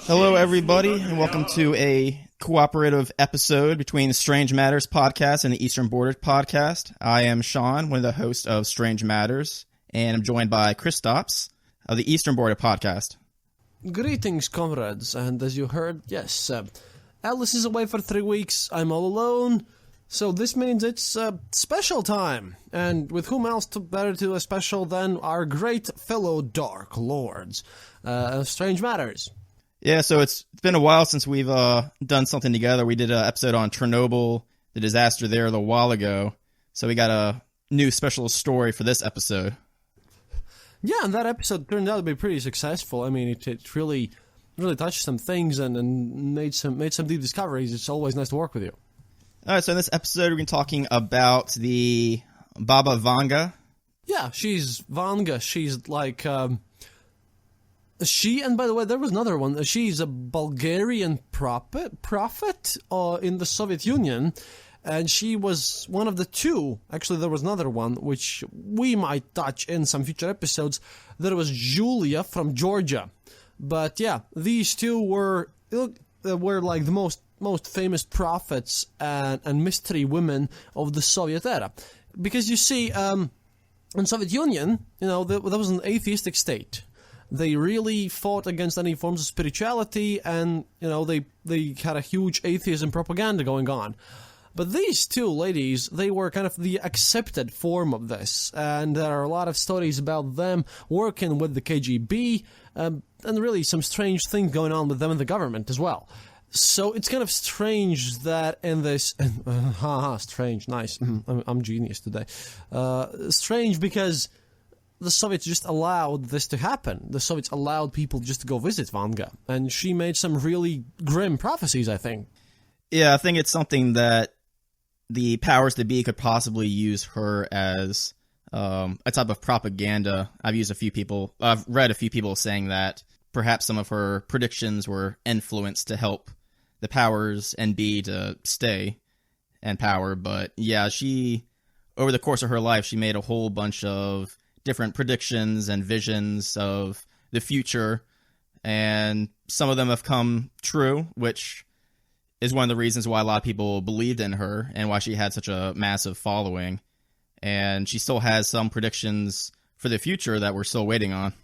Hello, everybody, and welcome to a cooperative episode between the Strange Matters podcast and the Eastern Border podcast. I am Sean, one of the hosts of Strange Matters, and I'm joined by Kristaps of the Eastern Border podcast. Greetings, comrades, and as you heard, yes, Alice is away for 3 weeks, I'm all alone, so this means it's special time, and with whom else to better to a special than our great fellow Dark Lords, Strange Matters. Yeah, so it's been a while since we've done something together. We did an episode on Chernobyl, the disaster there a little while ago, so we got a new special story for this episode. Yeah, and that episode turned out to be pretty successful. I mean, it really touched some things and made some deep discoveries. It's always nice to work with you. All right, so in this episode, we're going to be talking about the Baba Vanga. Yeah, she's Vanga. She's like, and by the way, there was another one. She's a Bulgarian prophet in the Soviet Union. And she was one of the two. Actually, there was another one, which we might touch in some future episodes. There was Julia from Georgia. But yeah, these two were like the most famous prophets and mystery women of the Soviet era. Because you see, in Soviet Union, there was an atheistic state. They really fought against any forms of spirituality, and they had a huge atheism propaganda going on. But these two ladies, they were kind of the accepted form of this, and there are a lot of stories about them working with the KGB, and really some strange things going on with them in the government as well. So it's kind of strange that in this... strange, nice. I'm genius today. Strange because the Soviets just allowed this to happen. The Soviets allowed people just to go visit Vanga, and she made some really grim prophecies, I think. Yeah, I think it's something that the powers that be could possibly use her as a type of propaganda. I've read a few people saying that perhaps some of her predictions were influenced to help the powers and be to stay in power. But yeah, over the course of her life, she made a whole bunch of different predictions and visions of the future, and some of them have come true, which is one of the reasons why a lot of people believed in her and why she had such a massive following. And she still has some predictions for the future that we're still waiting on.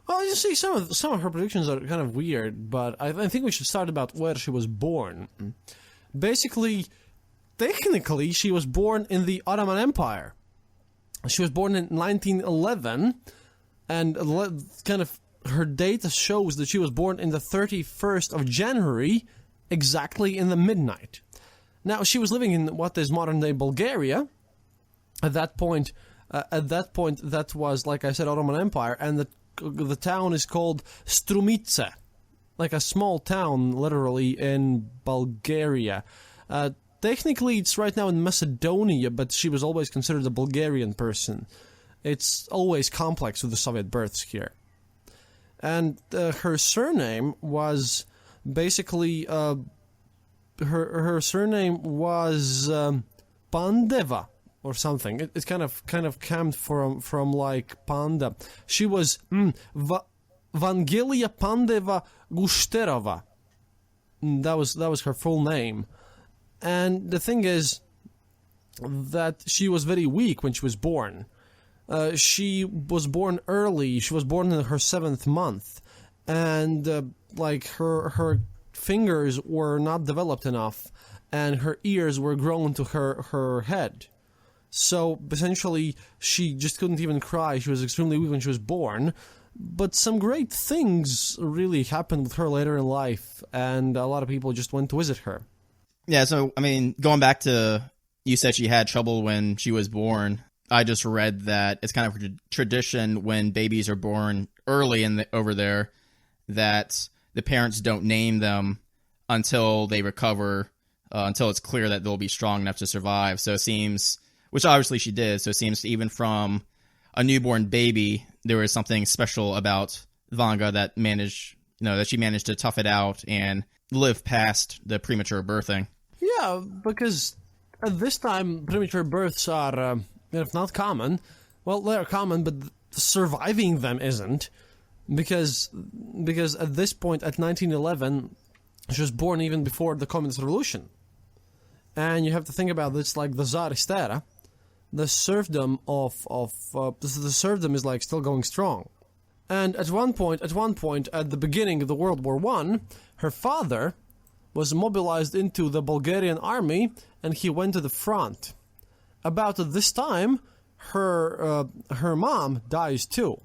Well, you see, some of her predictions are kind of weird, but I think we should start about where she was born. Basically, technically, she was born in the Ottoman Empire. She was born in 1911, and kind of her data shows that she was born in the 31st of January, exactly in the midnight. Now, she was living in what is modern-day Bulgaria. At that point, that was, like I said, Ottoman Empire, and the town is called Strumice, like a small town, literally, in Bulgaria. Technically, it's right now in Macedonia, but she was always considered a Bulgarian person. It's always complex with the Soviet births here. And her surname was... Basically, her surname was Pandeva or something. It kind of came from like panda. She was Vangelia Pandeva Gushterova. That was her full name. And the thing is that she was very weak when she was born. She was born early. She was born in her 7th month. And like her fingers were not developed enough, and her ears were grown to her head. So essentially, she just couldn't even cry. She was extremely weak when she was born. But some great things really happened with her later in life, and a lot of people just went to visit her. Yeah, so I mean, going back to, you said she had trouble when she was born. I just read that it's kind of a tradition when babies are born early over there, that the parents don't name them until they recover, until it's clear that they'll be strong enough to survive. So it seems, which obviously she did, so it seems even from a newborn baby, there was something special about Vanga that she managed to tough it out and live past the premature birthing. Yeah, because at this time, premature births are, if not common, well, they're common, but surviving them isn't. because at this point, at 1911, she was born even before the Communist Revolution. And you have to think about this like the Tsarist era. The serfdom the serfdom is like still going strong. And at one point, at the beginning of the World War I, her father was mobilized into the Bulgarian army, and he went to the front. About at this time, her mom dies too.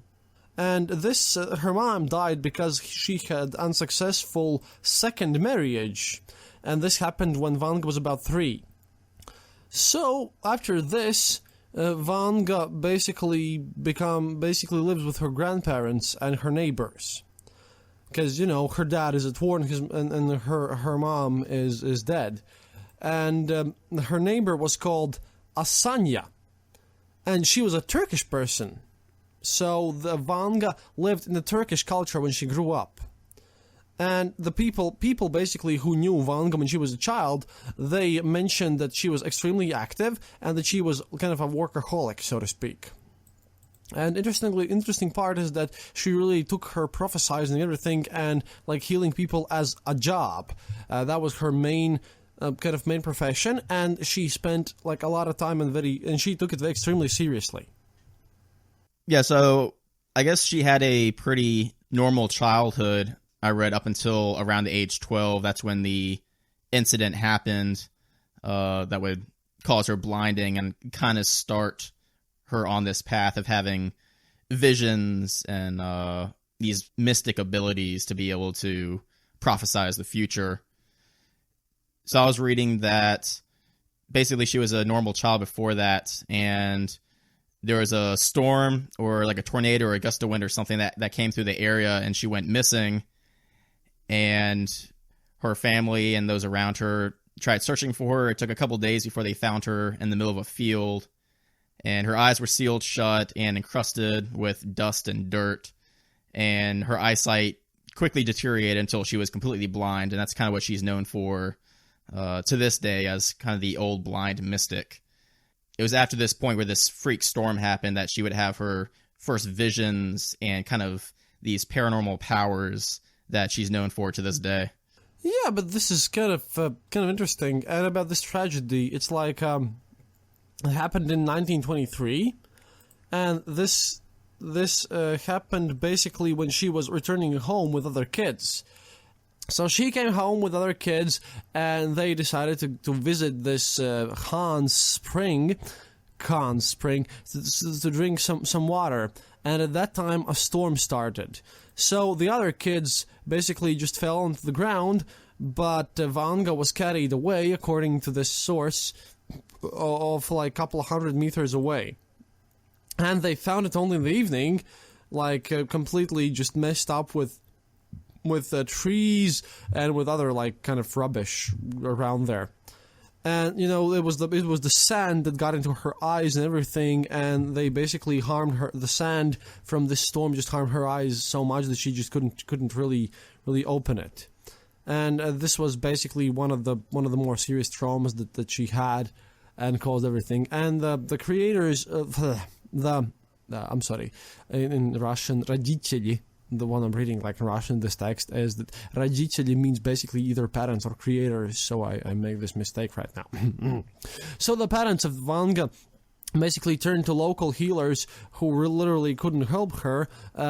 And this her mom died because she had unsuccessful second marriage, and this happened when Vanga was about 3. So after this, Vanga basically lives with her grandparents and her neighbors, because her dad is at war and her mom is dead, and her neighbor was called Asanya, and she was a Turkish person. So the Vanga lived in the Turkish culture when she grew up. And the people basically who knew Vanga when she was a child, they mentioned that she was extremely active and that she was kind of a workaholic, so to speak. And interesting part is that she really took her prophecies and everything and like healing people as a job. That was her main main profession, and she spent like a lot of time and she took it extremely seriously. Yeah, so I guess she had a pretty normal childhood, I read, up until around the age 12. That's when the incident happened that would cause her blinding and kind of start her on this path of having visions and these mystic abilities to be able to prophesize the future. So I was reading that basically she was a normal child before that, and there was a storm or like a tornado or a gust of wind or something that came through the area, and she went missing. And her family and those around her tried searching for her. It took a couple days before they found her in the middle of a field. And her eyes were sealed shut and encrusted with dust and dirt. And her eyesight quickly deteriorated until she was completely blind. And that's kind of what she's known for to this day as kind of the old blind mystic. It was after this point where this freak storm happened that she would have her first visions and kind of these paranormal powers that she's known for to this day. Yeah, but this is kind of interesting. And about this tragedy, it's like it happened in 1923, and this happened basically when she was returning home with other kids. So she came home with other kids, and they decided to visit this Khan Spring, to drink some water. And at that time, a storm started. So the other kids basically just fell onto the ground, but Vanga was carried away, according to this source, of like a couple of 100 meters away. And they found it only in the evening, like completely just messed up with trees and with other like kind of rubbish around there. And it was the sand that got into her eyes and everything, and they basically harmed her. The sand from this storm just harmed her eyes so much that she just couldn't really open it. And this was basically one of the more serious traumas that she had, and caused everything. And the creators of I'm sorry, in Russian, родители. The one I'm reading, like in Russian, this text is that родители means basically either parents or creators, so I make this mistake right now. So the parents of Vanga basically turned to local healers who literally couldn't help her,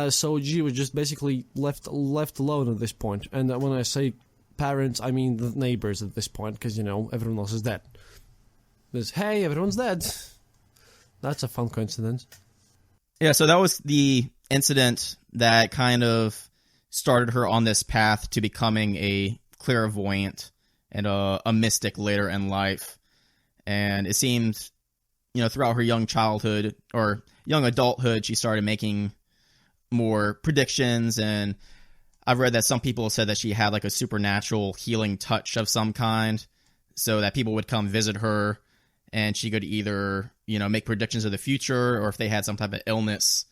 so she was just basically left alone at this point. And when I say parents, I mean the neighbors at this point, because, everyone else is dead. There's, hey, everyone's dead. That's a fun coincidence. Yeah, so that was the incident that kind of started her on this path to becoming a clairvoyant and a mystic later in life. And it seemed, throughout her young childhood or young adulthood, she started making more predictions. And I've read that some people said that she had like a supernatural healing touch of some kind, so that people would come visit her and she could either, make predictions of the future, or if they had some type of illness,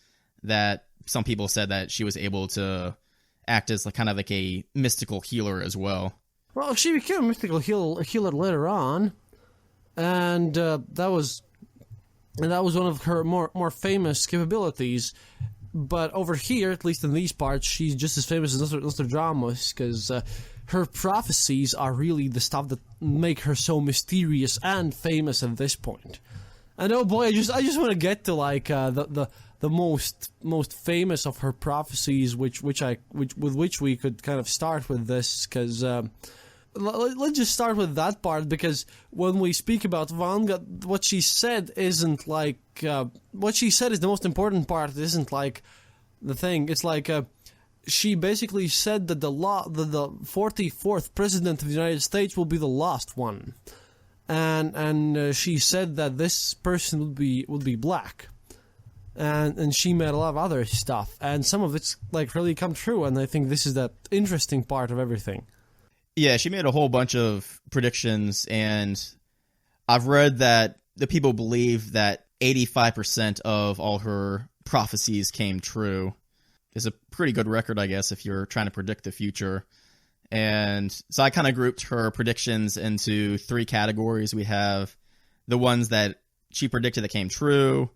that some people said that she was able to act as kind of like a mystical healer as well. Well, she became a mystical healer later on, and that was one of her more famous capabilities. But over here, at least in these parts, she's just as famous as Nostradamus, because her prophecies are really the stuff that make her so mysterious and famous at this point. And oh boy, I just want to get to like the most famous of her prophecies, with which we could kind of start with this, because let's just start with that part, because when we speak about Vanga, what she said isn't like what she said is the most important part. It isn't like the thing. It's like she basically said that the 44th president of the United States will be the last one, and she said that this person would be black. And she made a lot of other stuff, and some of it's like really come true, and I think this is the interesting part of everything. Yeah, she made a whole bunch of predictions, and I've read that the people believe that 85% of all her prophecies came true. It's a pretty good record, I guess, if you're trying to predict the future. And so I kind of grouped her predictions into 3 categories. We have the ones that she predicted that came true,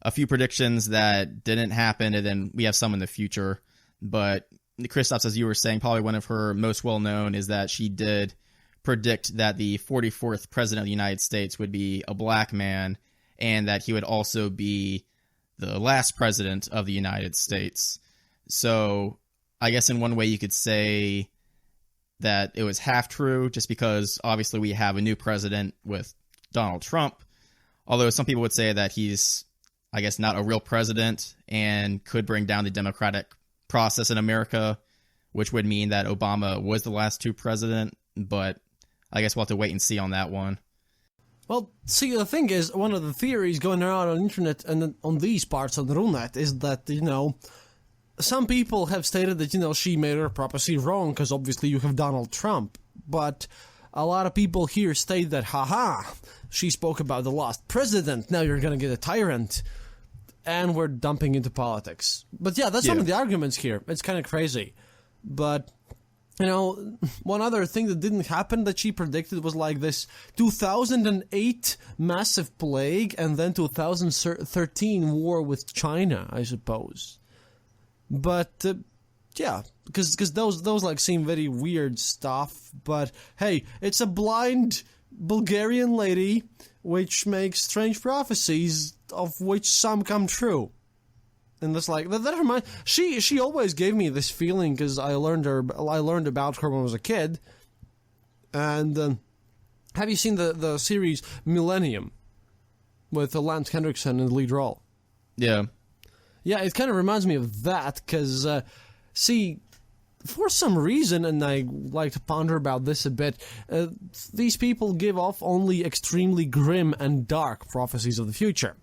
a few predictions that didn't happen, and then we have some in the future. But Kristaps, as you were saying, probably one of her most well-known is that she did predict that the 44th president of the United States would be a black man, and that he would also be the last president of the United States. So I guess in one way you could say that it was half true, just because obviously we have a new president with Donald Trump, although some people would say that he's, I guess, not a real president and could bring down the democratic process in America, which would mean that Obama was the last true president, but I guess we'll have to wait and see on that one. Well, see, the thing is, one of the theories going around on the internet and on these parts of the Runet is that, some people have stated that, she made her prophecy wrong because obviously you have Donald Trump, but a lot of people here state that, she spoke about the last president, now you're going to get a tyrant. And we're dumping into politics. But yeah, that's some of the arguments here. It's kind of crazy. But, one other thing that didn't happen that she predicted was like this 2008 massive plague and then 2013 war with China, I suppose. But, yeah, because those like seem very weird stuff. But hey, it's a blind Bulgarian lady which makes strange prophecies, of which some come true. And that's like that reminds she always gave me this feeling, because I learned about her when I was a kid. And have you seen the series Millennium with Lance Henriksen in the lead role? Yeah, it kind of reminds me of that, because for some reason, and I like to ponder about this a bit, these people give off only extremely grim and dark prophecies of the future.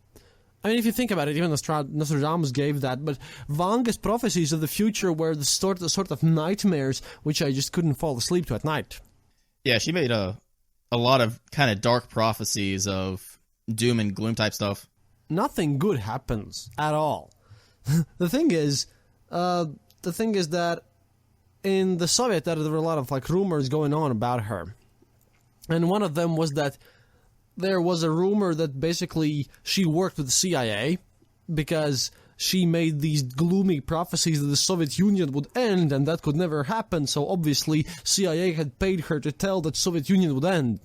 I mean, if you think about it, even Nostradamus gave that, but Vanga's prophecies of the future were the sort of nightmares which I just couldn't fall asleep to at night. Yeah, she made a lot of kind of dark prophecies of doom and gloom type stuff. Nothing good happens at all. The thing is that in the Soviet era, there were a lot of like rumors going on about her. And one of them was that there was a rumor that basically she worked with the CIA because she made these gloomy prophecies that the Soviet Union would end, and that could never happen, so obviously CIA had paid her to tell that Soviet Union would end.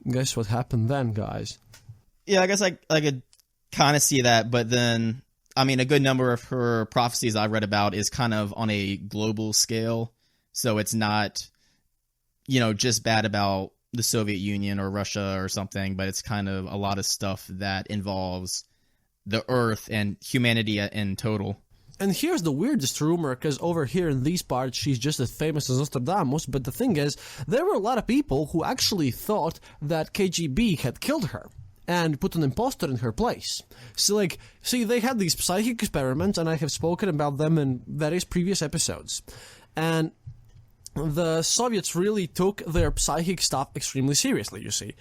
Guess what happened then, guys? Yeah, I guess I could kind of see that, but then, I mean, a good number of her prophecies I read about is kind of on a global scale, so it's not, just bad about the Soviet Union or Russia or something, but it's kind of a lot of stuff that involves the Earth and humanity in total. And here's the weirdest rumor, because over here in these parts, she's just as famous as Nostradamus, but the thing is, there were a lot of people who actually thought that KGB had killed her and put an imposter in her place. So, they had these psychic experiments, and I have spoken about them in various previous episodes. And the Soviets really took their psychic stuff extremely seriously, you see.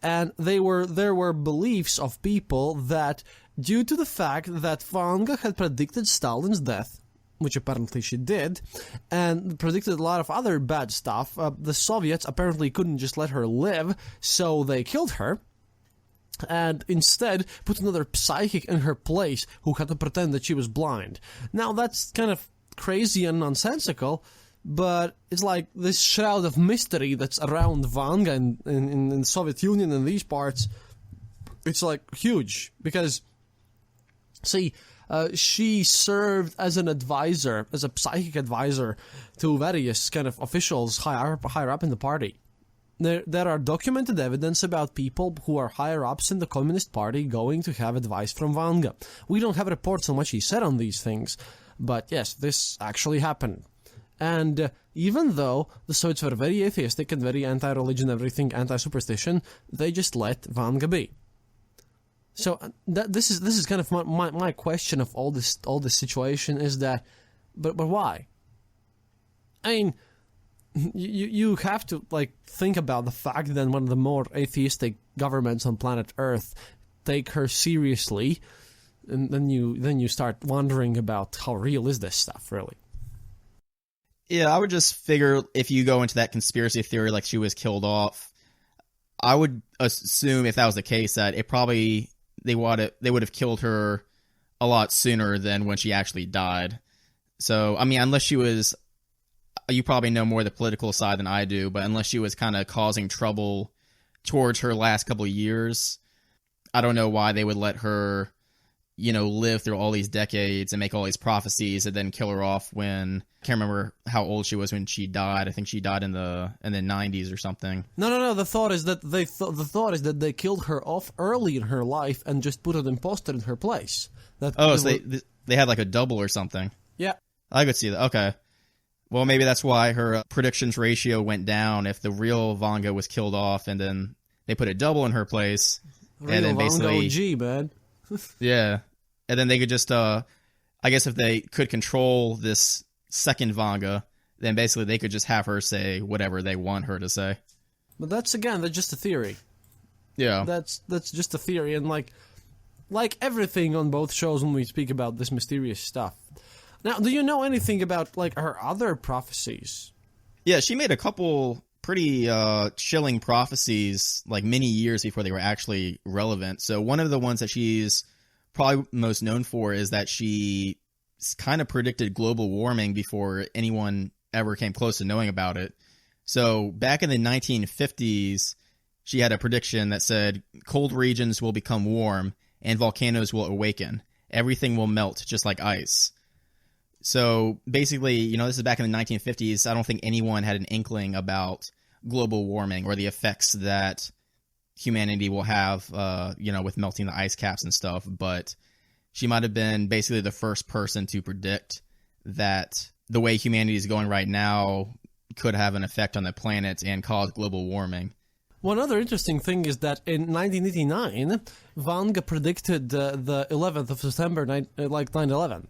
And there were beliefs of people that, due to the fact that Vanga had predicted Stalin's death, which apparently she did, and predicted a lot of other bad stuff, the Soviets apparently couldn't just let her live, so they killed her. and instead put another psychic in her place who had to pretend that she was blind. Now, that's kind of crazy and nonsensical, but it's like this shroud of mystery that's around Vanga in the Soviet Union and these parts. It's like huge because, see, she served as an advisor, as a psychic advisor to various kind of officials higher up in the party. There are documented evidence about people who are higher ups in the Communist Party going to have advice from Vanga. We don't have reports on what she said on these things, but yes, this actually happened. And even though the Soviets were very atheistic and very anti-religion, everything anti-superstition, they just let Vanga be. So this is kind of my question of all this situation is that, but why? I mean, you have to like think about the fact that one of the more atheistic governments on planet Earth take her seriously, and then you start wondering about how real is this stuff really. Yeah, I would just figure if you go into that conspiracy theory like she was killed off, I would assume if that was the case that it probably they would have killed her a lot sooner than when she actually died. So, I mean, unless she was, you probably know more the political side than I do, but unless she was kind of causing trouble towards her last couple of years, I don't know why they would let her, live through all these decades and make all these prophecies and then kill her off when, I can't remember how old she was when she died. I think she died in the 90s or something. No. The thought is that they killed her off early in her life and just put an imposter in her place. So they had like a double or something. Yeah. I could see that. Okay. Well, maybe that's why her predictions ratio went down if the real Vanga was killed off and then they put a double in her place. Real and then basically Vanga OG, man. Yeah. And then they could just, I guess if they could control this second Vanga, then basically they could just have her say whatever they want her to say. But that's just a theory. Yeah. That's just a theory, and like everything on both shows when we speak about this mysterious stuff. Now, do you know anything about like her other prophecies? Yeah, she made a couple pretty chilling prophecies like many years before they were actually relevant. So one of the ones that she's probably most known for is that she kind of predicted global warming before anyone ever came close to knowing about it. So back in the 1950s, she had a prediction that said cold regions will become warm and volcanoes will awaken. Everything will melt just like ice. So basically, this is back in the 1950s. I don't think anyone had an inkling about global warming or the effects that humanity will have, with melting the ice caps and stuff. But she might have been basically the first person to predict that the way humanity is going right now could have an effect on the planet and cause global warming. One other interesting thing is that in 1989, Vanga predicted the 11th of September, like 9/11.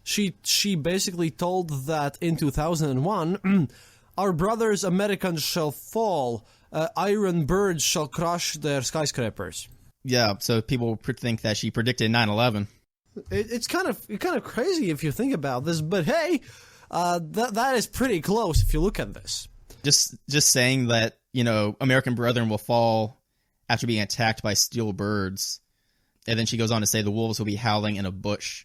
She basically told that in 2001, our brothers Americans shall fall, iron birds shall crush their skyscrapers. Yeah, so people think that she predicted 9/11. It's kind of crazy if you think about this, but hey, that is pretty close if you look at this. Just saying that, American brethren will fall after being attacked by steel birds. And then she goes on to say the wolves will be howling in a bush.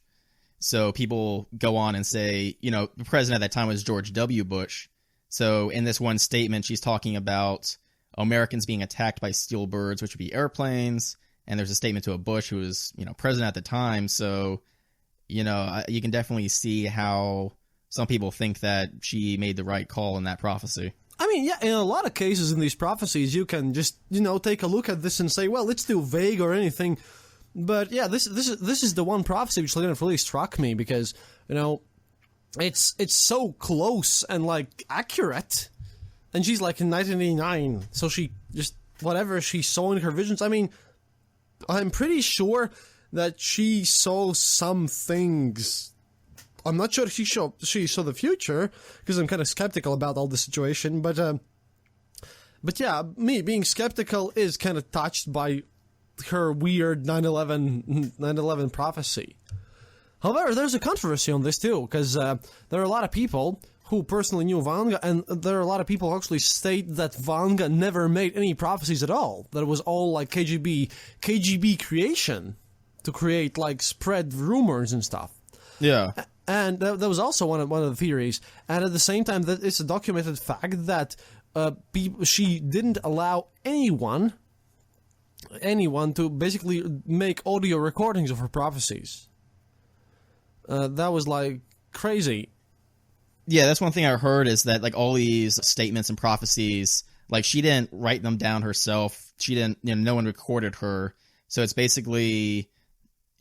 So people go on and say, the president at that time was George W. Bush. So in this one statement, she's talking about Americans being attacked by steel birds, which would be airplanes. And there's a statement to a Bush who was, president at the time. So, you can definitely see how some people think that she made the right call in that prophecy. I mean, yeah, in a lot of cases in these prophecies, you can just, take a look at this and say, well, it's too vague or anything. But yeah, this is the one prophecy which really struck me because, it's so close and like accurate. And she's like in 1989, so she just, whatever she saw in her visions, I mean, I'm pretty sure that she saw some things. I'm not sure she saw the future, because I'm kind of skeptical about all the situation, but yeah, me being skeptical is kind of touched by her weird 9/11 prophecy. However, there's a controversy on this too, because there are a lot of people who personally knew Vanga, and there are a lot of people who actually state that Vanga never made any prophecies at all. That it was all like KGB creation to create, like, spread rumors and stuff. Yeah. And that was also one of the theories. And at the same time, that it's a documented fact that she didn't allow anyone to basically make audio recordings of her prophecies. That was, like, crazy. Yeah, that's one thing I heard is that, like, all these statements and prophecies, like, she didn't write them down herself. She didn't, no one recorded her. So it's basically,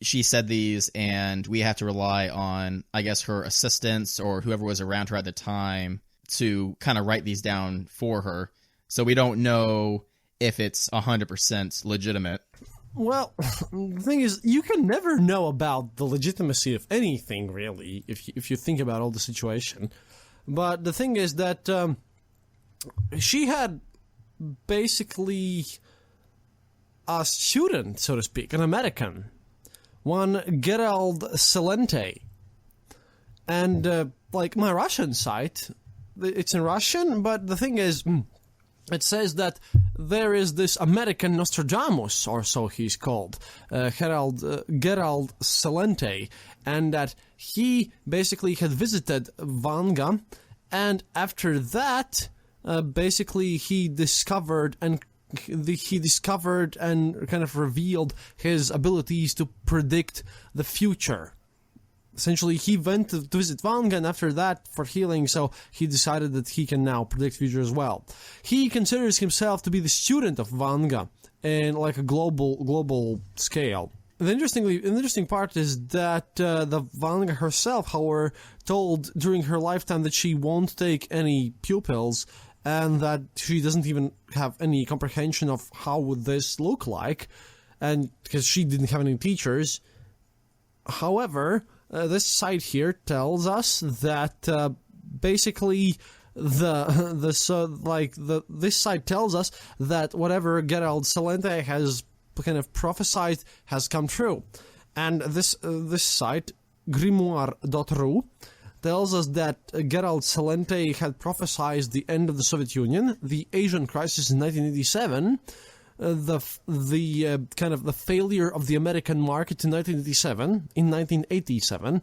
she said these, and we have to rely on, I guess, her assistants or whoever was around her at the time to kind of write these down for her. So we don't know if it's 100% legitimate. Well, the thing is, you can never know about the legitimacy of anything, really, if you think about all the situation. But the thing is that she had basically a student, so to speak, an American, one Gerald Celente. And, like, my Russian site, it's in Russian, but the thing is, it says that there is this American Nostradamus, or so he's called, Gerald Celente, and that he basically had visited Vanga, and after that, basically he discovered and kind of revealed his abilities to predict the future. Essentially, he went to visit Vanga, and after that, for healing, so he decided that he can now predict future as well. He considers himself to be the student of Vanga in, like, a global scale. The interesting part is that the Vanga herself, however, told during her lifetime that she won't take any pupils, and that she doesn't even have any comprehension of how would this look like, and because she didn't have any teachers. However, this site here tells us that basically this site tells us that whatever Gerald Celente has kind of prophesied has come true, and this site grimoire.ru tells us that Gerald Celente had prophesied the end of the Soviet Union, the Asian crisis in 1987. The failure of the American market in 1987.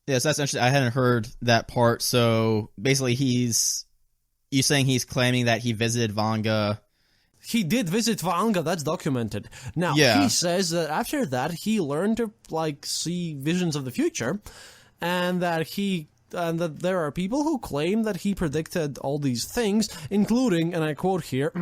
Yes, that's interesting. I hadn't heard that part. So basically, you saying he's claiming that he visited Vanga. He did visit Vanga. That's documented. Now, yeah. He says that after that, he learned to, like, see visions of the future, and that there are people who claim that he predicted all these things, including, and I quote here,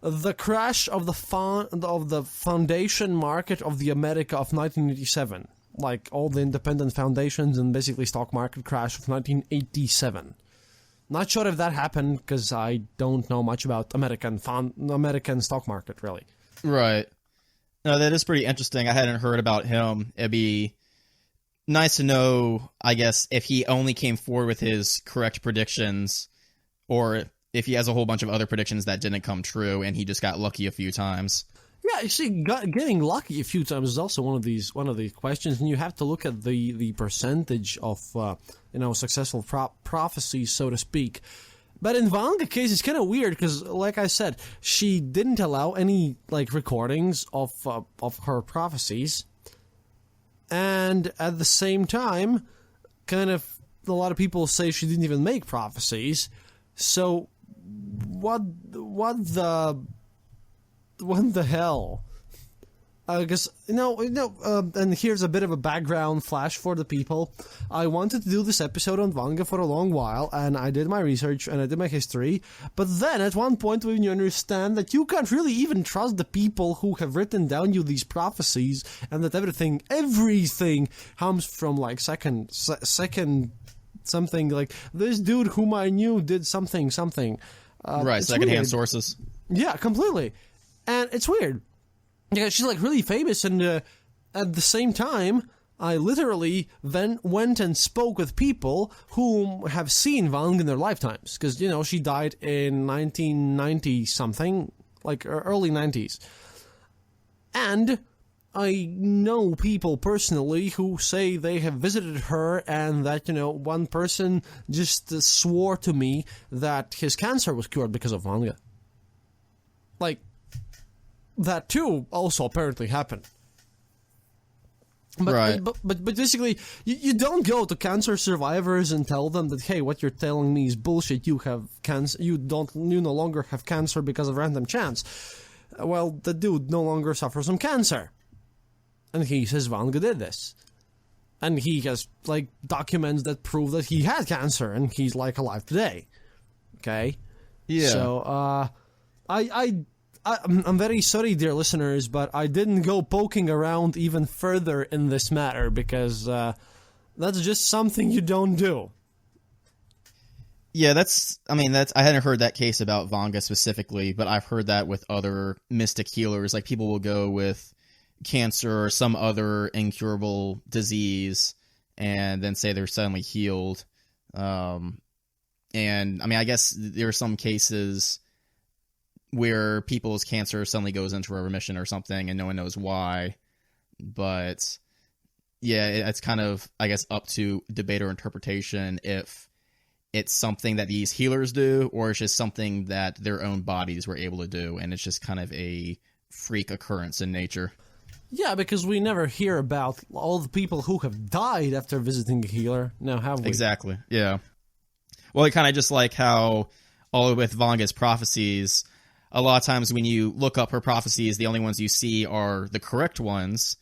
the crash of the foundation market of the America of 1987. Like, all the independent foundations and basically stock market crash of 1987. Not sure if that happened, because I don't know much about American stock market, really. Right. No, that is pretty interesting. I hadn't heard about him. It'd be nice to know, I guess, if he only came forward with his correct predictions, or if he has a whole bunch of other predictions that didn't come true and he just got lucky a few times. Yeah, you see, getting lucky a few times is also one of the questions, and you have to look at the percentage of successful prophecies, so to speak. But in Vanga's case, it's kind of weird because, like I said, she didn't allow any, like, recordings of her prophecies, and at the same time, kind of a lot of people say she didn't even make prophecies. So what the hell? Because, and here's a bit of a background flash for the people. I wanted to do this episode on Vanga for a long while, and I did my research, and I did my history, but then at one point when you understand that you can't really even trust the people who have written down you these prophecies, and that everything comes from, like, second something, like, this dude whom I knew did something. Right, secondhand sources. Yeah, completely. And it's weird. Yeah, she's, like, really famous, and at the same time, I literally then went and spoke with people who have seen Vanga in their lifetimes. Because, she died in 1990-something, like, early 90s. And I know people personally who say they have visited her and that, one person just swore to me that his cancer was cured because of Vanga. Like, that too also apparently happened. But, right. but basically, you don't go to cancer survivors and tell them that, hey, what you're telling me is bullshit. You have cancer. You no longer have cancer because of random chance. Well, the dude no longer suffers from cancer. And he says Vanga did this. And he has, documents that prove that he had cancer, and he's, alive today. Okay? Yeah. So, I'm very sorry, dear listeners, but I didn't go poking around even further in this matter, because that's just something you don't do. Yeah, I hadn't heard that case about Vanga specifically, but I've heard that with other mystic healers. Like, people will go with cancer or some other incurable disease and then say they're suddenly healed. And I guess there are some cases where people's cancer suddenly goes into a remission or something and no one knows why. But yeah, it's kind of, I guess, up to debate or interpretation if it's something that these healers do or it's just something that their own bodies were able to do, and it's just kind of a freak occurrence in nature. Yeah, because we never hear about all the people who have died after visiting a healer. Now, have we? Exactly, yeah. Well, kind of just like how all with Vanga's prophecies, a lot of times when you look up her prophecies, the only ones you see are the correct ones,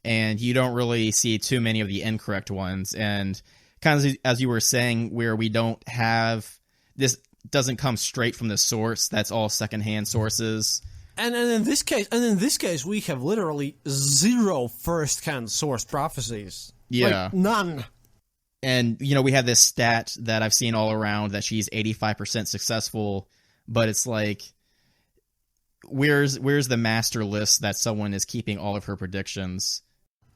and you don't really see too many of the incorrect ones. And kind of as you were saying, where we don't have, this doesn't come straight from the source, that's all secondhand sources. And in this case, we have literally zero first-hand source prophecies. Yeah. None. And, we have this stat that I've seen all around that she's 85% successful, but it's like, where's the master list that someone is keeping all of her predictions?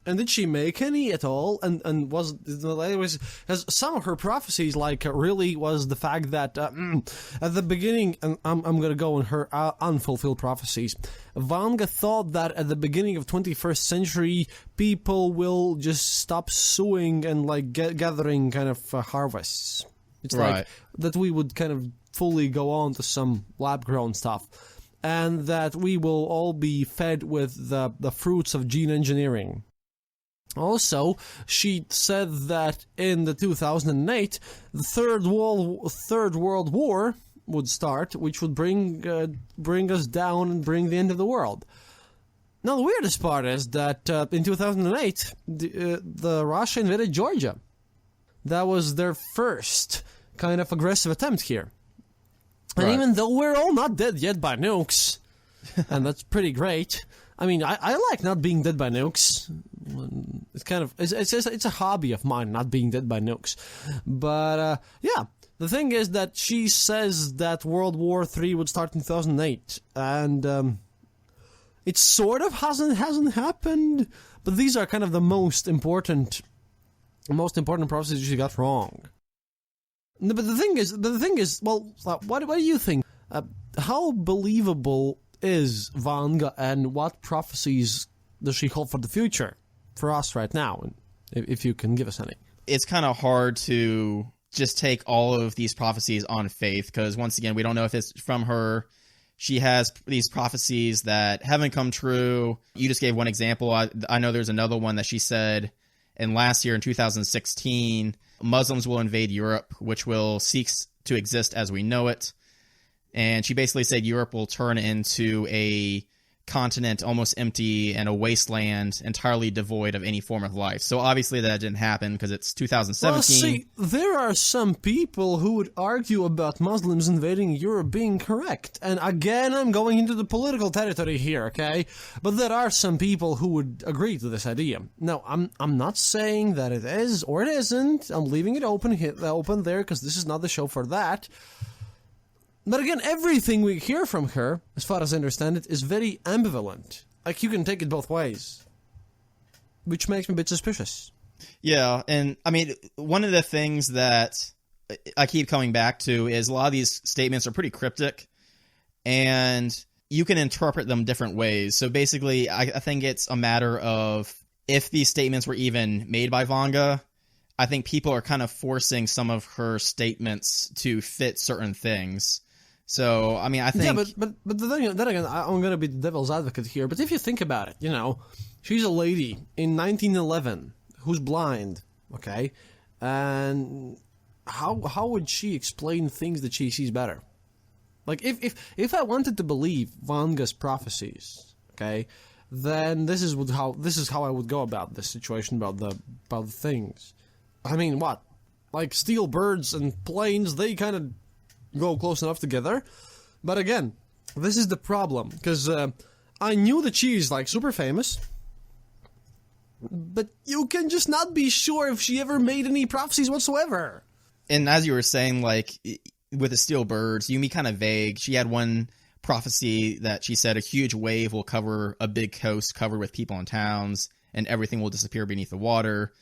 And did she make any at all? And has some of her prophecies really was the fact that at the beginning, and I'm gonna go in her unfulfilled prophecies. Vanga thought that at the beginning of 21st century, people will just stop sowing and gathering kind of harvests. It's right. like that we would kind of fully go on to some lab grown stuff, and that we will all be fed with the fruits of gene engineering. Also, she said that in the 2008, the Third World War would start, which would bring us down and bring the end of the world. Now, the weirdest part is that in 2008, the Russia invaded Georgia. That was their first kind of aggressive attempt here. And even though we're all not dead yet by nukes, and that's pretty great. I mean, I like not being dead by nukes. It's kind of it's a hobby of mine, not being dead by nukes. But yeah, the thing is that she says that World War III would start in 2008, and it sort of hasn't happened. But these are kind of the most important prophecies she got wrong. But the thing is, well, what do you think? How believable is Vanga, and what prophecies does she hold for the future for us right now, if you can give us any? It's kind of hard to just take all of these prophecies on faith, because once again, we don't know if it's from her. She has these prophecies that haven't come true. You just gave one example. I know there's another one that she said in last year in 2016, Muslims will invade Europe, which will cease to exist as we know it. And she basically said Europe will turn into a continent almost empty and a wasteland entirely devoid of any form of life. So obviously that didn't happen because it's 2017. Well, see, there are some people who would argue about Muslims invading Europe being correct. And again, I'm going into the political territory here, okay? But there are some people who would agree to this idea. Now, I'm not saying that it is or it isn't. I'm leaving it open there because this is not the show for that. But again, everything we hear from her, as far as I understand it, is very ambivalent. Like, you can take it both ways. Which makes me a bit suspicious. Yeah, and I mean, one of the things that I keep coming back to is a lot of these statements are pretty cryptic. And you can interpret them different ways. So basically, I think it's a matter of if these statements were even made by Vanga. I think people are kind of forcing some of her statements to fit certain things. So, I mean, I think... Yeah, but then again, I'm going to be the devil's advocate here, but if you think about it, she's a lady in 1911 who's blind, okay? And how would she explain things that she sees better? Like, if I wanted to believe Vanga's prophecies, okay, then this is how I would go about this situation, about the things. I mean, what? Like, steel birds and planes, they kind of go close enough together. But again, this is the problem, because I knew that she is, like, super famous, but you can just not be sure if she ever made any prophecies whatsoever. And as you were saying, like, with the steel birds, you can be kind of vague. She had one prophecy that she said a huge wave will cover a big coast covered with people and towns, and everything will disappear beneath the water.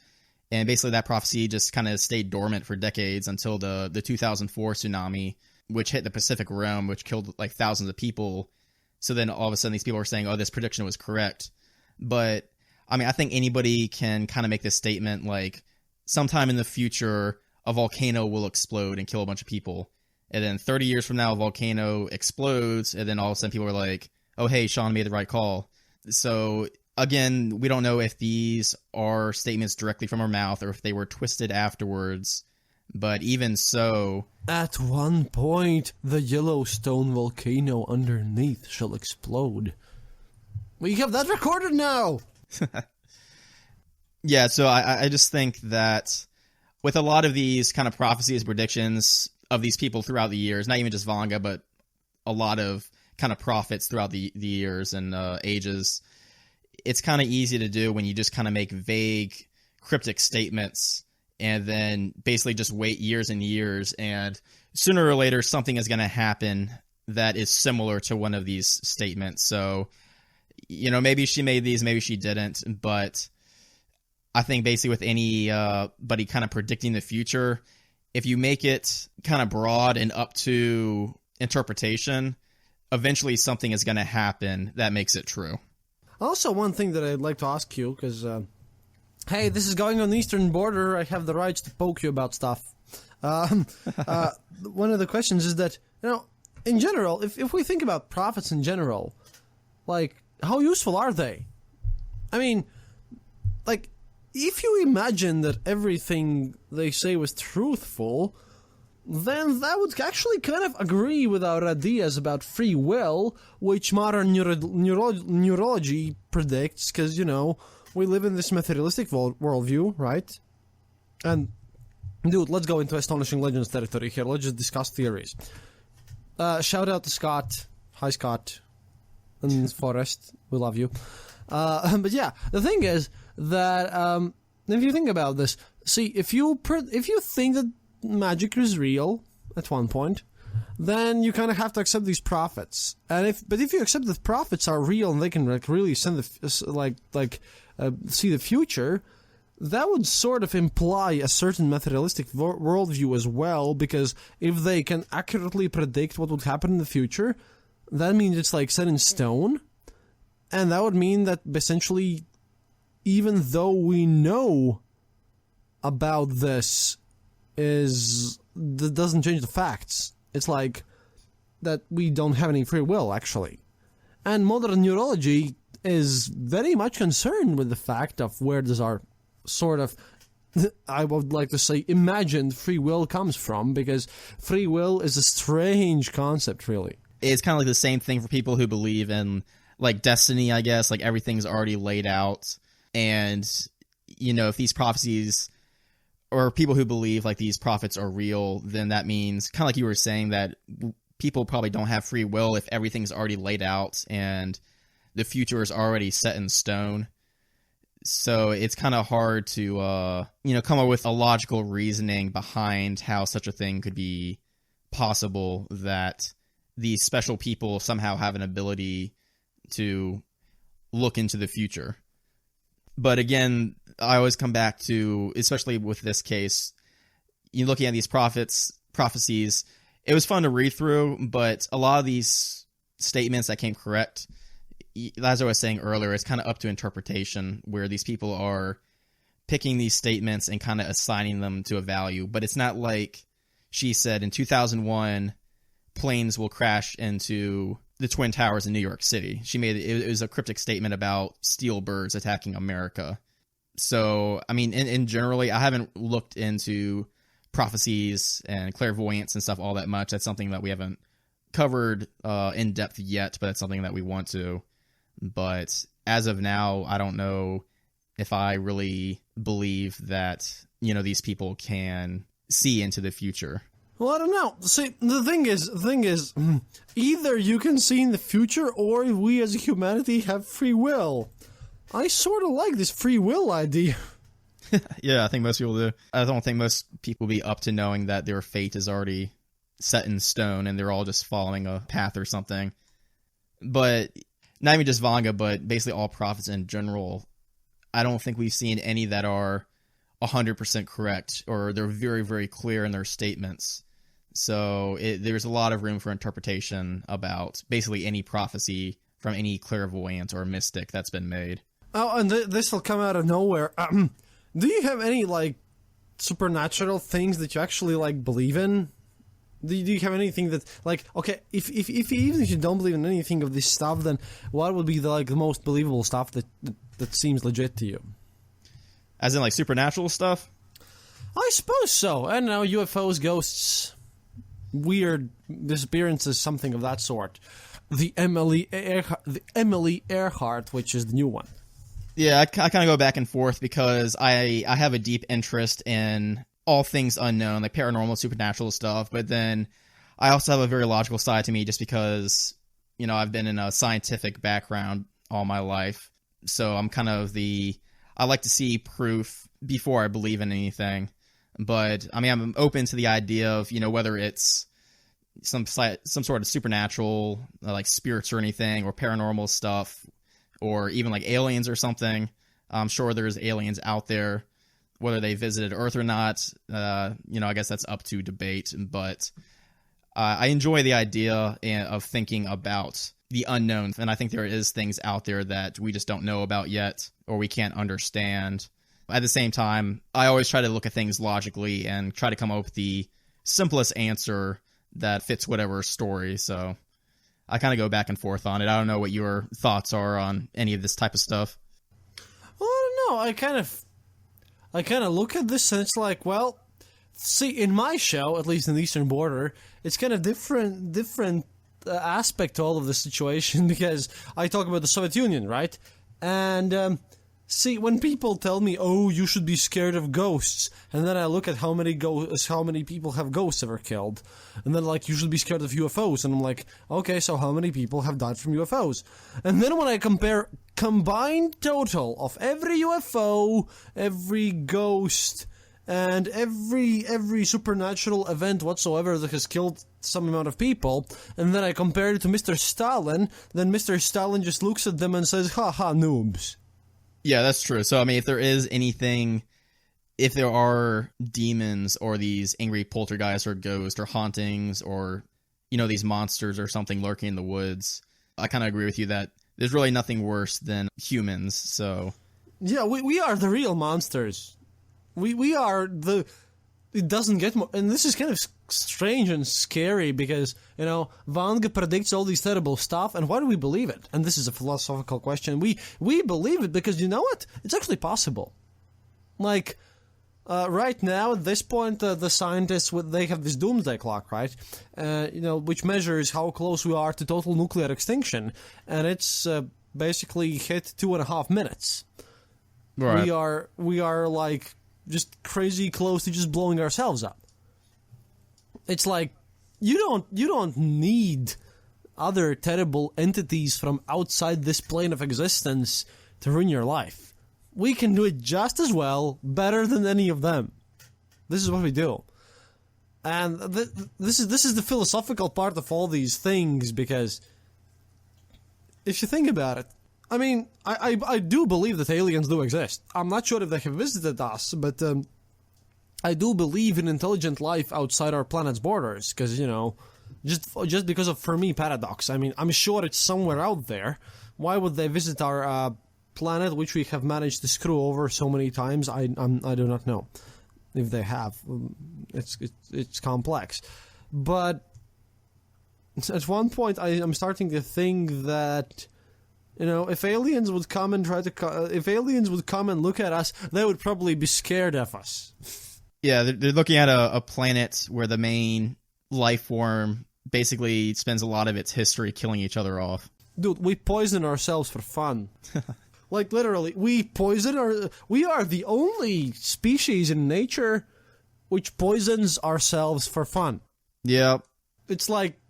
And basically that prophecy just kind of stayed dormant for decades until the 2004 tsunami, which hit the Pacific Rim, which killed like thousands of people. So then all of a sudden these people are saying, oh, this prediction was correct. But, I mean, I think anybody can kind of make this statement like sometime in the future a volcano will explode and kill a bunch of people. And then 30 years from now a volcano explodes, and then all of a sudden people are like, oh, hey, Sean made the right call. So... Again, we don't know if these are statements directly from her mouth or if they were twisted afterwards, but even so... At one point, the Yellowstone volcano underneath shall explode. We have that recorded now! Yeah, so I just think that with a lot of these kind of prophecies, predictions of these people throughout the years, not even just Vanga, but a lot of kind of prophets throughout the years and ages... It's kind of easy to do when you just kind of make vague, cryptic statements and then basically just wait years and years, and sooner or later something is going to happen that is similar to one of these statements. So, maybe she made these, maybe she didn't, but I think basically with anybody kind of predicting the future, if you make it kind of broad and up to interpretation, eventually something is going to happen that makes it true. Also, one thing that I'd like to ask you, because, hey, this is going on the eastern border, I have the rights to poke you about stuff. One of the questions is that, in general, if we think about prophets in general, like, how useful are they? I mean, like, if you imagine that everything they say was truthful, then that would actually kind of agree with our ideas about free will, which modern neurology predicts, because, we live in this materialistic worldview, right? And, dude, let's go into Astonishing Legends territory here. Let's just discuss theories. Shout out to Scott. Hi, Scott. And Forrest. We love you. But yeah, the thing is that, if you think about this, see, if you think that magic is real at one point, then you kind of have to accept these prophets. And if you accept that prophets are real and they can really send see the future, that would sort of imply a certain materialistic worldview as well, because if they can accurately predict what would happen in the future, that means it's like set in stone, and that would mean that essentially, even though we know about this, that doesn't change the facts. It's like that we don't have any free will, actually. And modern neurology is very much concerned with the fact of where does our sort of, I would like to say, imagined free will comes from, because free will is a strange concept, really. It's kind of like the same thing for people who believe in, like, destiny, I guess, like everything's already laid out. And, if these prophecies... or people who believe like these prophets are real, then that means, kind of like you were saying, that people probably don't have free will if everything's already laid out and the future is already set in stone. So it's kind of hard to, come up with a logical reasoning behind how such a thing could be possible, that these special people somehow have an ability to look into the future. But again, I always come back to, especially with this case, you looking at these prophecies, it was fun to read through, but a lot of these statements that came correct, as I was saying earlier, it's kind of up to interpretation, where these people are picking these statements and kind of assigning them to a value. But it's not like she said in 2001, planes will crash into the Twin Towers in New York City. It was a cryptic statement about steel birds attacking America. So, I mean, in generally, I haven't looked into prophecies and clairvoyance and stuff all that much. That's something that we haven't covered in depth yet, but it's something that we want to. But as of now, I don't know if I really believe that, these people can see into the future. Well, I don't know. See, the thing is, either you can see in the future, or we as a humanity have free will. I sort of like this free will idea. Yeah, I think most people do. I don't think most people will be up to knowing that their fate is already set in stone and they're all just following a path or something. But not even just Vanga, but basically all prophets in general, I don't think we've seen any that are 100% correct, or they're very, very clear in their statements. So there's a lot of room for interpretation about basically any prophecy from any clairvoyant or mystic that's been made. Oh, and this will come out of nowhere. Do you have any, supernatural things that you actually, believe in? Do you have anything that, okay, if even if you don't believe in anything of this stuff, then what would be the most believable stuff that seems legit to you? As in, supernatural stuff? I suppose so. I don't know, UFOs, ghosts, weird disappearances, something of that sort. The Emily Earhart, which is the new one. Yeah, I kind of go back and forth because I have a deep interest in all things unknown, like paranormal, supernatural stuff. But then I also have a very logical side to me just because, I've been in a scientific background all my life. So I'm kind of I like to see proof before I believe in anything. But, I mean, I'm open to the idea of, whether it's some sort of supernatural, like spirits or anything, or paranormal stuff, or even aliens or something. I'm sure there's aliens out there, whether they visited Earth or not. I guess that's up to debate. But I enjoy the idea of thinking about the unknown, and I think there is things out there that we just don't know about yet, or we can't understand. At the same time, I always try to look at things logically and try to come up with the simplest answer that fits whatever story. So I kind of go back and forth on it. I don't know what your thoughts are on any of this type of stuff. Well, I don't know. I kind of look at this and it's see, in my show, at least in the Eastern Border, it's kind of different aspect to all of the situation because I talk about the Soviet Union, right? And see, when people tell me, "Oh, you should be scared of ghosts," and then I look at how many people have ghosts ever killed, and then you should be scared of UFOs, and I'm like, okay, so how many people have died from UFOs? And then when I compare combined total of every UFO, every ghost, and every supernatural event whatsoever that has killed some amount of people, and then I compare it to Mr. Stalin, then Mr. Stalin just looks at them and says, "Ha ha, noobs." Yeah, that's true. So, I mean, if there are demons or these angry poltergeists or ghosts or hauntings or, these monsters or something lurking in the woods, I kind of agree with you that there's really nothing worse than humans, so... Yeah, we are the real monsters. We are the... It doesn't get more... And this is kind of strange and scary because, Vanga predicts all these terrible stuff, and why do we believe it? And this is a philosophical question. We believe it because, you know what? It's actually possible. Right now, at this point, the scientists, they have this doomsday clock, right? Which measures how close we are to total nuclear extinction, and it's basically hit 2.5 minutes. Right. We are just crazy close to just blowing ourselves up. It's you don't need other terrible entities from outside this plane of existence to ruin your life. We can do it just as well, better than any of them. This is what we do. And this is the philosophical part of all these things, because if you think about it, I mean, I do believe that aliens do exist. I'm not sure if they have visited us, but I do believe in intelligent life outside our planet's borders, because, just because of Fermi paradox. I mean, I'm sure it's somewhere out there. Why would they visit our planet, which we have managed to screw over so many times? I do not know if they have. It's complex, but at one point I'm starting to think that, you know, if aliens would come and if aliens would come and look at us, they would probably be scared of us. Yeah, they're looking at a planet where the main life form basically spends a lot of its history killing each other off. Dude, we poison ourselves for fun. Like, literally, we are the only species in nature which poisons ourselves for fun. Yep. It's like,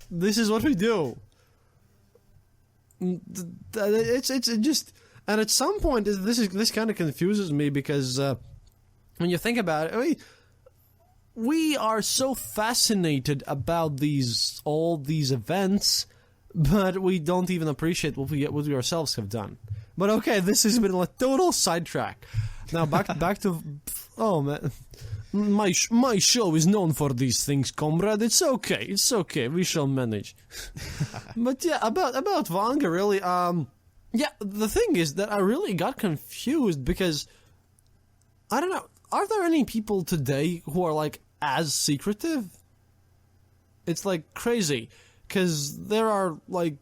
this is what we do. It's just, and at some point, this kind of confuses me, because when you think about it, we are so fascinated about all these events, but we don't even appreciate what we ourselves have done. But okay, this has been a total sidetrack. Now back to, oh man, my show is known for these things, comrade. It's okay, we shall manage. But yeah, about Vanga, really. Yeah, the thing is that I really got confused, because I don't know. Are there any people today who are like as secretive? It's like crazy, because there are like,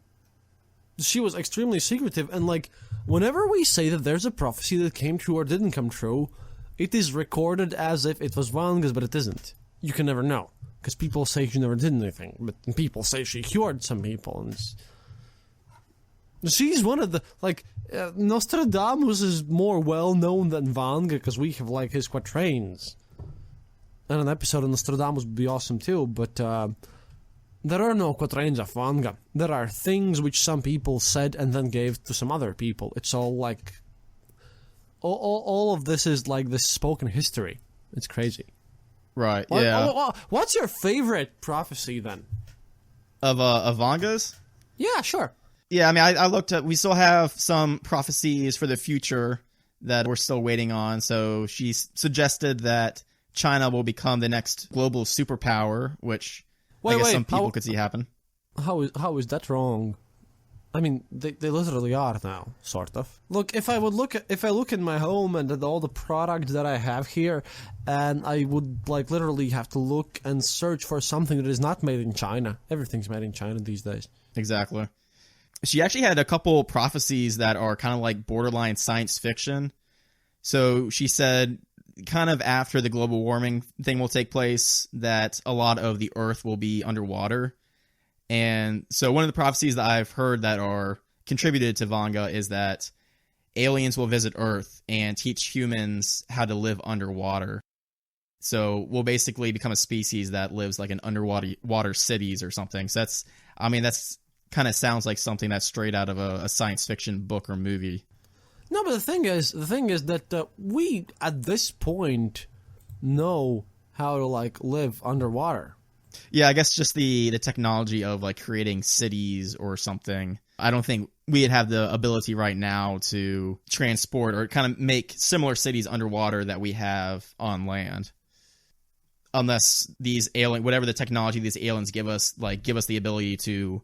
she was extremely secretive, and like whenever we say that there's a prophecy that came true or didn't come true, it is recorded as if it was Vanga's, but it isn't. You can never know, because people say she never did anything, but people say she cured some people, and she's one of the, like, Nostradamus is more well known than Vanga, because we have like his quatrains. And an episode of Nostradamus would be awesome too, but there are no quatrains of Vanga. There are things which some people said and then gave to some other people. It's all like, all of this is like this spoken history. It's crazy. Right, yeah. What's your favorite prophecy then? Of Vanga's? Yeah, sure. Yeah, I mean, I looked at, we still have some prophecies for the future that we're still waiting on. So she suggested that China will become the next global superpower, which I guess some people could see happen. How is that wrong? I mean, they literally are now, sort of. Look, if I look in my home and at all the products that I have here, and I would like literally have to look and search for something that is not made in China. Everything's made in China these days. Exactly. She actually had a couple prophecies that are kind of like borderline science fiction. So she said, kind of after the global warming thing will take place, that a lot of the Earth will be underwater. And so one of the prophecies that I've heard that are contributed to Vanga is that aliens will visit Earth and teach humans how to live underwater. So we'll basically become a species that lives like in underwater cities or something. So that's kind of sounds like something that's straight out of a science fiction book or movie. No, but the thing is that we at this point know how to like live underwater. Yeah, I guess just the technology of like creating cities or something. I don't think we'd have the ability right now to transport or kind of make similar cities underwater that we have on land. Unless whatever the technology these aliens give us the ability to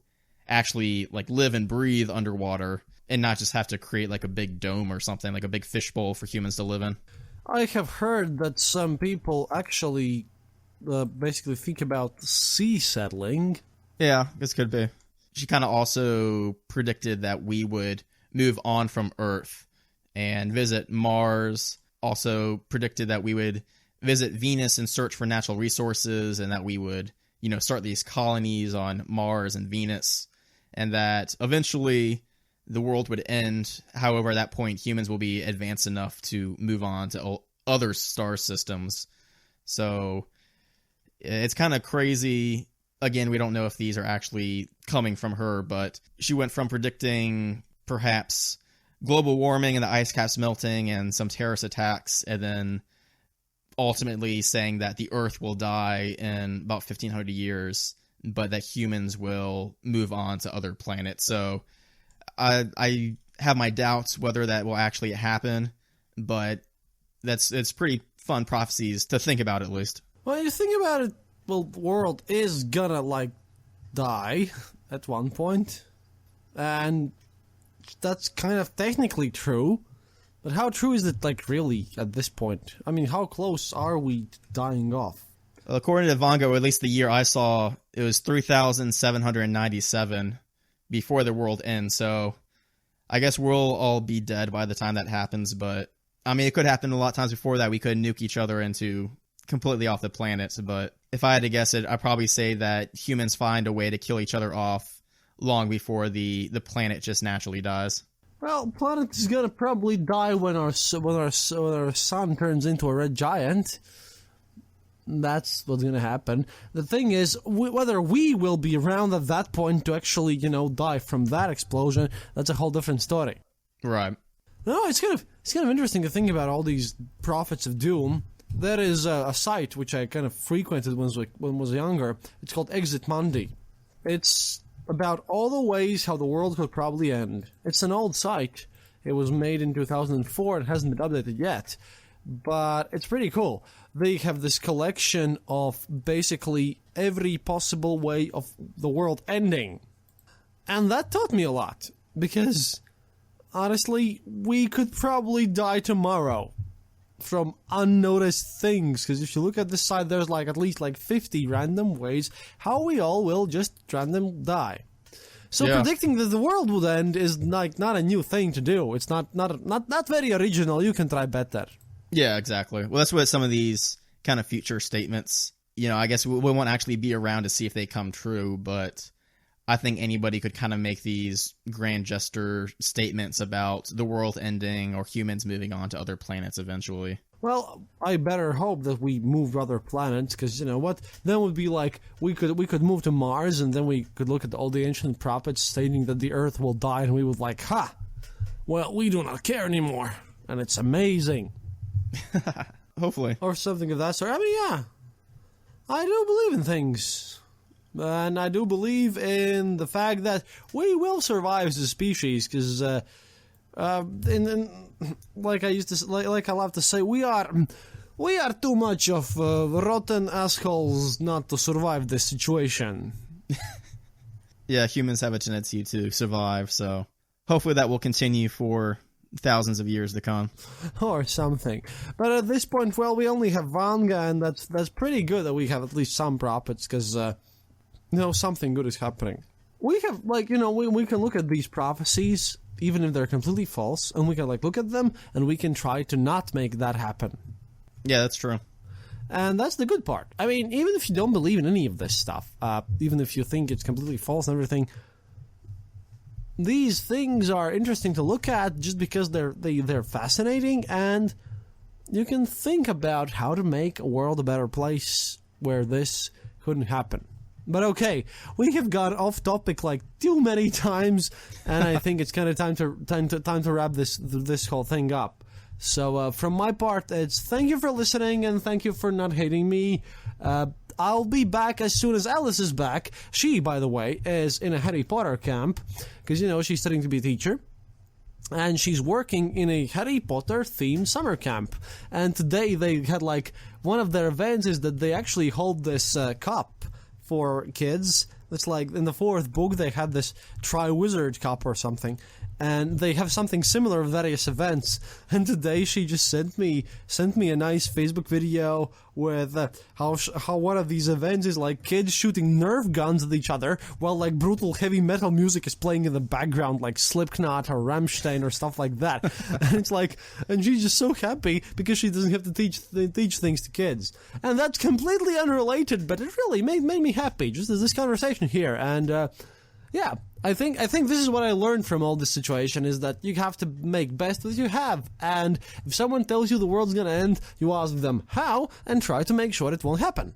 actually like live and breathe underwater and not just have to create like a big dome or something, like a big fishbowl for humans to live in. I have heard that some people actually basically think about sea settling. Yeah, this could be. She kind of also predicted that we would move on from Earth and visit Mars. Also predicted that we would visit Venus and search for natural resources, and that we would, start these colonies on Mars and Venus, and that eventually the world would end. However, at that point, humans will be advanced enough to move on to other star systems. So it's kind of crazy. Again, we don't know if these are actually coming from her, but she went from predicting perhaps global warming and the ice caps melting and some terrorist attacks, and then ultimately saying that the Earth will die in about 1,500 years, but that humans will move on to other planets. So I have my doubts whether that will actually happen, but it's pretty fun prophecies to think about, at least. Well, you think about it, well, the world is gonna, like, die at one point, and that's kind of technically true. But how true is it, like, really, at this point? I mean, how close are we to dying off? According to Vanga, or at least the year I saw, it was 3,797 before the world ends. So I guess we'll all be dead by the time that happens. But I mean, it could happen a lot of times before that. We could nuke each other into completely off the planet. But if I had to guess it, I'd probably say that humans find a way to kill each other off long before the planet just naturally dies. Well, planet is gonna probably die when our sun turns into a red giant. That's what's gonna happen. The thing is, whether we will be around at that point to actually, die from that explosion, that's a whole different story. Right. No, it's kind of interesting to think about all these prophets of doom. There is a site which I kind of frequented when I was younger. It's called Exit Mundi. It's about all the ways how the world could probably end. It's an old site. It was made in 2004. It hasn't been updated yet, but it's pretty cool. They have this collection of basically every possible way of the world ending. And that taught me a lot, because honestly, we could probably die tomorrow from unnoticed things, because if you look at this side, there's at least 50 random ways how we all will just random die. So predicting that the world would end is not a new thing to do. It's not very original. You can try better. Yeah, exactly. Well, that's what some of these kind of future statements, I guess we won't actually be around to see if they come true, but I think anybody could kind of make these grand gesture statements about the world ending or humans moving on to other planets eventually. Well, I better hope that we move to other planets, because you know what? Then would be like we could move to Mars, and then we could look at all the ancient prophets stating that the Earth will die, and we would well, we do not care anymore, and it's amazing. Hopefully, or something of that sort. I mean, yeah, I do believe in things. And I do believe in the fact that we will survive as a species, because, like I love to say, we are too much of rotten assholes not to survive this situation. Yeah, humans have a tendency to survive, so hopefully that will continue for thousands of years to come. Or something. But at this point, well, we only have Vanga, and that's pretty good that we have at least some prophets, because, something good is happening. We have, we can look at these prophecies, even if they're completely false, and we can, look at them, and we can try to not make that happen. Yeah, that's true. And that's the good part. I mean, even if you don't believe in any of this stuff, even if you think it's completely false and everything, these things are interesting to look at just because they're fascinating, and you can think about how to make a world a better place where this couldn't happen. But okay, we have gone off topic too many times, and I think it's kind of time to wrap this whole thing up. So from my part, it's thank you for listening, and thank you for not hating me. I'll be back as soon as Alice is back. She, by the way, is in a Harry Potter camp, because she's studying to be a teacher. And she's working in a Harry Potter themed summer camp. And today they had one of their events is that they actually hold this cup for kids. It's in the fourth book they had this Triwizard Cup or something, and they have something similar at various events. And today she just sent me a nice Facebook video with how one of these events is kids shooting Nerf guns at each other while brutal heavy metal music is playing in the background, Slipknot or Rammstein or stuff like that. And it's and she's just so happy because she doesn't have to teach things to kids. And that's completely unrelated, but it really made me happy just as this conversation here. And yeah, I think this is what I learned from all this situation, is that you have to make best with what you have. And if someone tells you the world's gonna end, you ask them how and try to make sure it won't happen.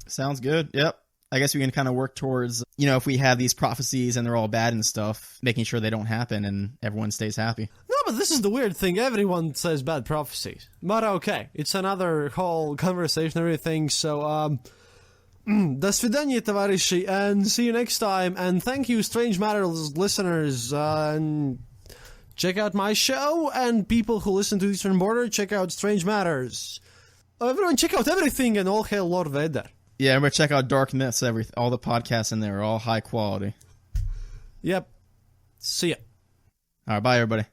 Sounds good. Yep. I guess we can kind of work towards, if we have these prophecies and they're all bad and stuff, making sure they don't happen and everyone stays happy. No, but this is the weird thing. Everyone says bad prophecies. But okay, it's another whole conversation and everything, so, До свидания, товарищи, and see you next time. And thank you, Strange Matters listeners. And check out my show, and people who listen to Eastern Border, check out Strange Matters. Everyone, check out everything, and all hail Lord Vader. Yeah, everybody check out Dark Myths. All the podcasts in there are all high quality. Yep. See ya. All right, bye, everybody.